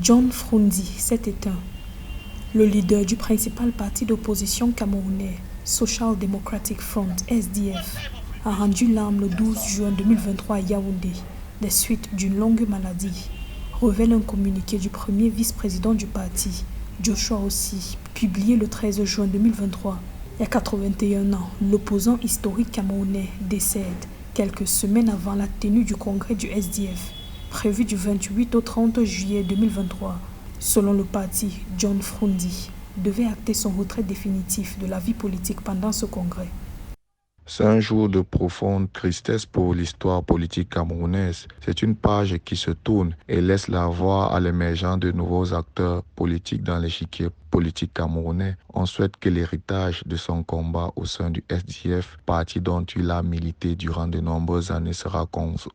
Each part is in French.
John Froundi s'est éteint. Le leader du principal parti d'opposition camerounais, Social Democratic Front, SDF, a rendu l'âme le 12 juin 2023 à Yaoundé, des suites d'une longue maladie, révèle un communiqué du premier vice-président du parti, Joshua Ossi, publié le 13 juin 2023. Il y a 81 ans, l'opposant historique camerounais décède quelques semaines avant la tenue du congrès du SDF, prévu du 28 au 30 juillet 2023. Selon le parti, John Froundi devait acter son retrait définitif de la vie politique pendant ce congrès. C'est un jour de profonde tristesse pour l'histoire politique camerounaise. C'est une page qui se tourne et laisse la voie à l'émergence de nouveaux acteurs politiques dans l'échiquier politique camerounais. On souhaite que l'héritage de son combat au sein du SDF, parti dont il a milité durant de nombreuses années, sera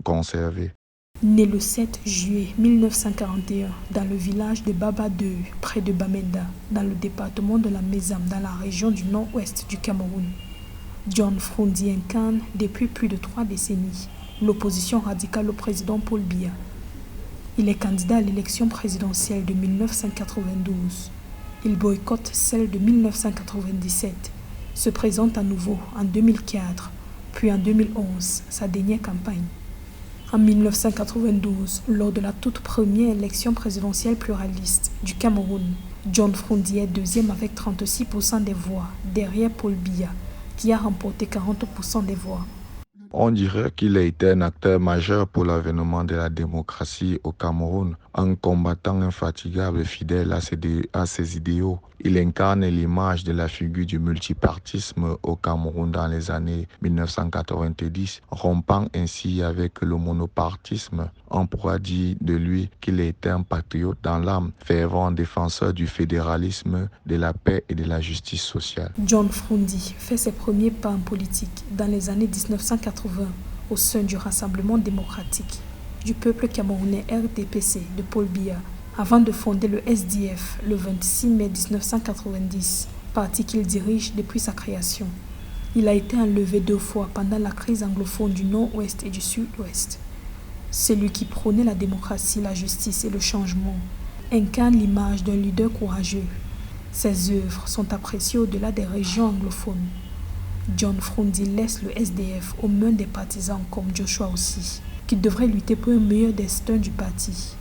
conservé. Né le 7 juillet 1941 dans le village de Baba-Deux, près de Bamenda, dans le département de la Mézam, dans la région du nord-ouest du Cameroun, John Froundi incarne depuis plus de 3 décennies l'opposition radicale au président Paul Biya. Il est candidat à l'élection présidentielle de 1992. Il boycotte celle de 1997, se présente à nouveau en 2004, puis en 2011, sa dernière campagne. En 1992, lors de la toute première élection présidentielle pluraliste du Cameroun, John Froundi est deuxième avec 36% des voix, derrière Paul Biya, qui a remporté 40% des voix. On dirait qu'il a été un acteur majeur pour l'avènement de la démocratie au Cameroun, un combattant infatigable fidèle à ses idéaux. Il incarne l'image de la figure du multipartisme au Cameroun dans les années 1990, rompant ainsi avec le monopartisme. On pourra dire de lui qu'il était un patriote dans l'âme, fervent défenseur du fédéralisme, de la paix et de la justice sociale. John Froundi fait ses premiers pas en politique dans les années 1980 au sein du Rassemblement démocratique du peuple camerounais RDPC de Paul Biya, avant de fonder le SDF le 26 mai 1990, parti qu'il dirige depuis sa création. Il a été enlevé 2 fois pendant la crise anglophone du Nord-Ouest et du Sud-Ouest. Celui qui prônait la démocratie, la justice et le changement incarne l'image d'un leader courageux. Ses œuvres sont appréciées au-delà des régions anglophones. John Froundi laisse le SDF aux mains des partisans comme Joshua Ossi, qui devrait lutter pour un meilleur destin du parti.